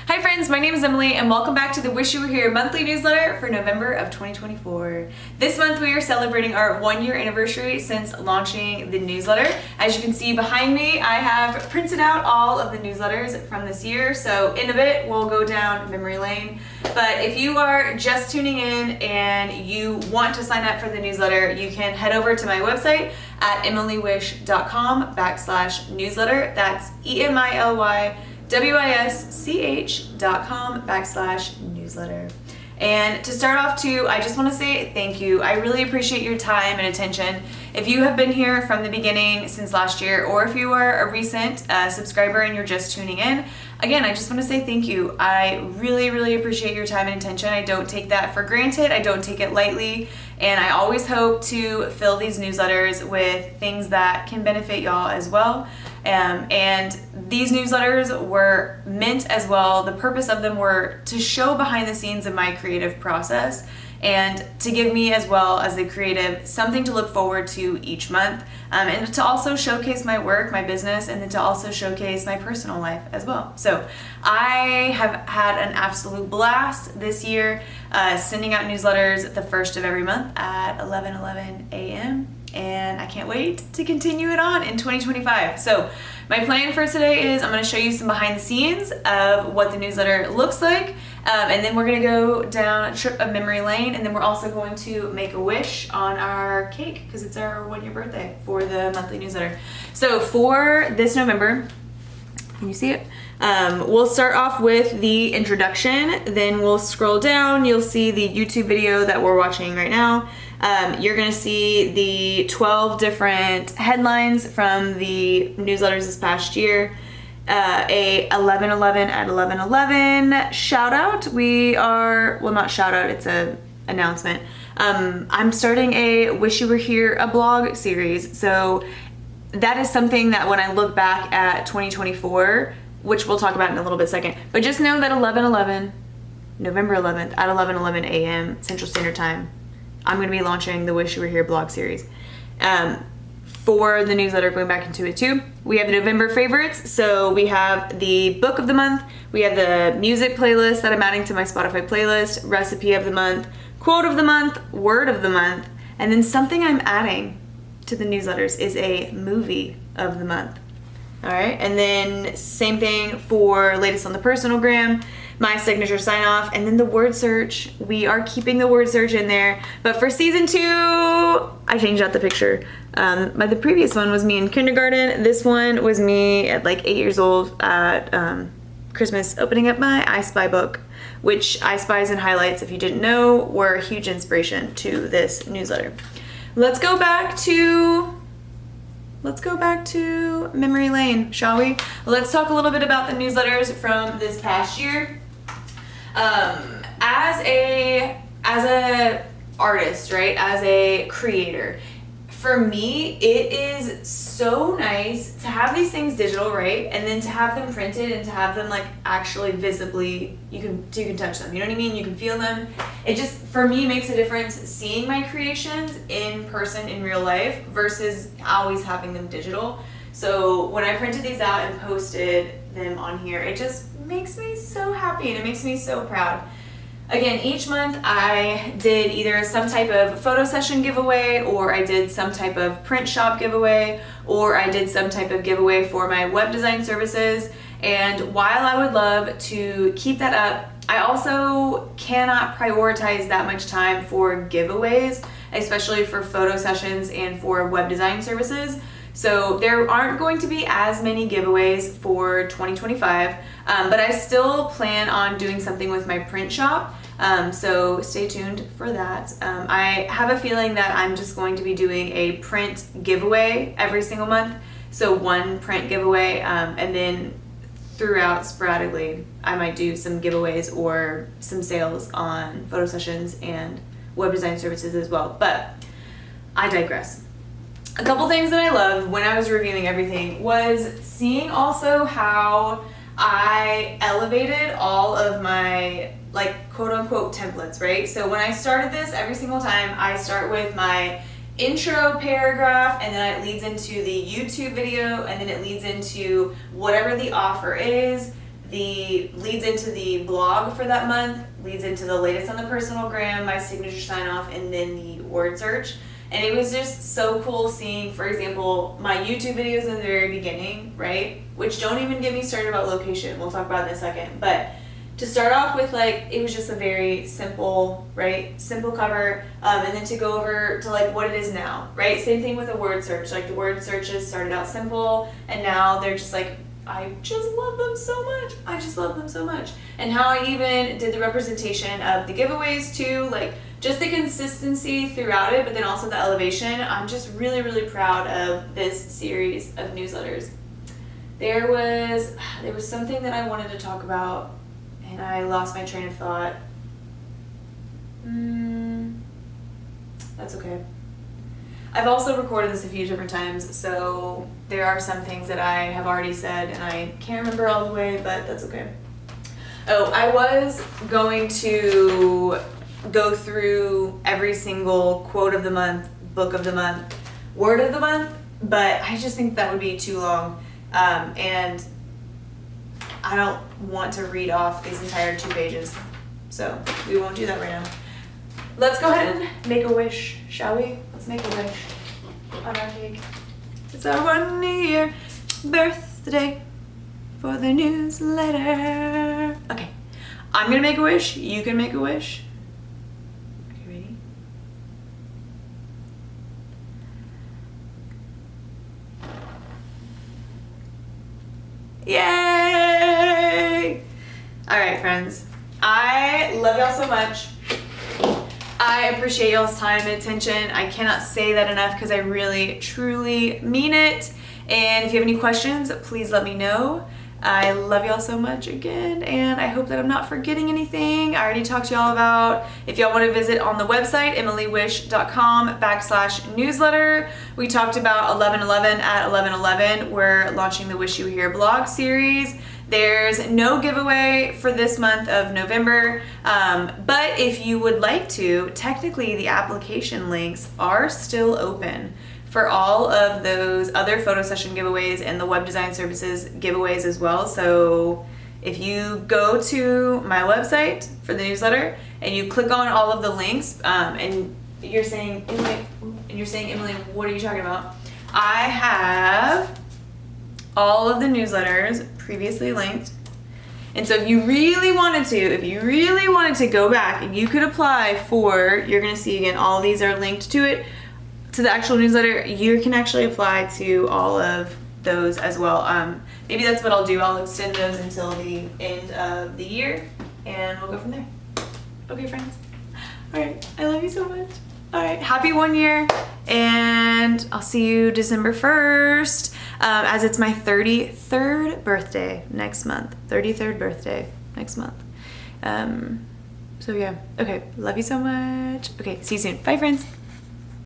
Hi friends, my name is Emily and welcome back to the Wish You Were Here monthly newsletter for November of 2024. This month we are celebrating our 1-year anniversary since launching the newsletter. As you can see behind me, I have printed out all of the newsletters from this year, so in a bit we'll go down memory lane. But if you are just tuning in and you want to sign up for the newsletter, you can head over to my website at emilywisch.com/newsletter. That's EMILYWISCH.com/newsletter. And to start off too, I just want to say thank you. I really appreciate your time and attention. If you have been here from the beginning since last year, or if you are a recent subscriber and you're just tuning in, again, I just want to say thank you. I really appreciate your time and attention. I don't take that for granted. I don't take it lightly. And I always hope to fill these newsletters with things that can benefit y'all as well. And these newsletters were meant as well, the purpose of them were to show behind the scenes of my creative process and to give me as well as the creative something to look forward to each month, and to also showcase my work, my business, and then to also showcase my personal life as well. So I have had an absolute blast this year sending out newsletters the first of every month at 11:11 a.m. and I can't wait to continue it on in 2025. So my plan for today is I'm going to show you some behind the scenes of what the newsletter looks like, and then we're going to go down a trip of memory lane, and then we're also going to make a wish on our cake because it's our 1-year birthday for the monthly newsletter. So for this November, can you see it? We'll start off with the introduction, then we'll scroll down, you'll see the YouTube video that we're watching right now. You're gonna see the 12 different headlines from the newsletters this past year. A 11:11 at 11:11 shout out. Well, not shout out, it's a announcement. I'm starting a Wish You Were Here, a blog series. So that is something that when I look back at 2024, which we'll talk about in a little bit second, but just know that 11/11, November 11th at 11:11 a.m. Central Standard Time, I'm going to be launching the Wish You Were Here blog series. For the newsletter, going back into it too, we have the November favorites. So we have the book of the month, we have the music playlist that I'm adding to my Spotify playlist, recipe of the month, quote of the month, word of the month, and then something I'm adding to the newsletters is a movie of the month. All right, and then same thing for latest on the personal gram, my signature sign off, and then the word search. We are keeping the word search in there, but for season 2, I changed out the picture. The previous one was me in kindergarten. This one was me at like 8 years old at Christmas, opening up my I Spy book, which I Spies and highlights, if you didn't know, were a huge inspiration to this newsletter. Let's go back to memory lane, shall we? Let's talk a little bit about the newsletters from this past year. As a artist, right? As a creator, for me, it is so nice to have these things digital, right? And then to have them printed and to have them like actually visibly, you can touch them, you know what I mean? You can feel them. It just, for me, makes a difference seeing my creations in person in real life versus always having them digital. So when I printed these out and posted them on here, it just makes me so happy and it makes me so proud. Again, each month I did either some type of photo session giveaway, or I did some type of print shop giveaway, or I did some type of giveaway for my web design services. And while I would love to keep that up, I also cannot prioritize that much time for giveaways, especially for photo sessions and for web design services. So there aren't going to be as many giveaways for 2025, but I still plan on doing something with my print shop. So stay tuned for that. I have a feeling that I'm just going to be doing a print giveaway every single month. So one print giveaway, and then throughout sporadically, I might do some giveaways or some sales on photo sessions and web design services as well. But I digress. A couple things that I loved when I was reviewing everything was seeing also how I elevated all of my like quote unquote templates, right? So when I started this, every single time I start with my intro paragraph, and then it leads into the YouTube video, and then it leads into whatever the offer is, leads into the blog for that month, leads into the latest on the personal gram, my signature sign off, and then the word search. And it was just so cool seeing, for example, my YouTube videos in the very beginning, right? Which don't even get me started about location. We'll talk about it in a second. But to start off with, like, it was just a very simple, right? Simple cover. And then to go over to, like, what it is now, right? Same thing with a word search. Like, the word searches started out simple, and now they're just like, I just love them so much. I just love them so much. And how I even did the representation of the giveaways too, like just the consistency throughout it, but then also the elevation. I'm just really, really proud of this series of newsletters. There was something that I wanted to talk about and I lost my train of thought. That's okay. I've also recorded this a few different times, so there are some things that I have already said and I can't remember all the way, but that's okay. Oh, I was going to go through every single quote of the month, book of the month, word of the month, but I just think that would be too long. And I don't want to read off these entire 2 pages, so we won't do that right now. Let's go ahead and make a wish, shall we? Let's make a wish on our cake. It's our 1-year birthday for the newsletter. Okay, I'm gonna make a wish. You can make a wish. Okay, ready? Yay! All right, friends. I love y'all so much. I appreciate y'all's time and attention. I cannot say that enough because I really, truly mean it. And if you have any questions, please let me know. I love y'all so much again, and I hope that I'm not forgetting anything. I already talked to y'all about, if y'all want to visit on the website, emilywisch.com/newsletter. We talked about 11/11 at 11/11. We're launching the Wish You Were Here blog series. There's no giveaway for this month of November, but if you would like to, technically the application links are still open for all of those other photo session giveaways and the web design services giveaways as well. So if you go to my website for the newsletter and you click on all of the links, and you're saying, Emily, what are you talking about? I have all of the newsletters previously linked. And so if you really wanted to go back and you could apply for, you're gonna see again, all these are linked to it, to the actual newsletter. You can actually apply to all of those as well. Maybe that's what I'll do. I'll extend those until the end of the year and we'll go from there. Okay, friends. All right, I love you so much. All right, happy 1 year, and I'll see you December 1st, as it's my 33rd birthday next month. 33rd birthday next month. So yeah, okay, love you so much. Okay, see you soon. Bye, friends.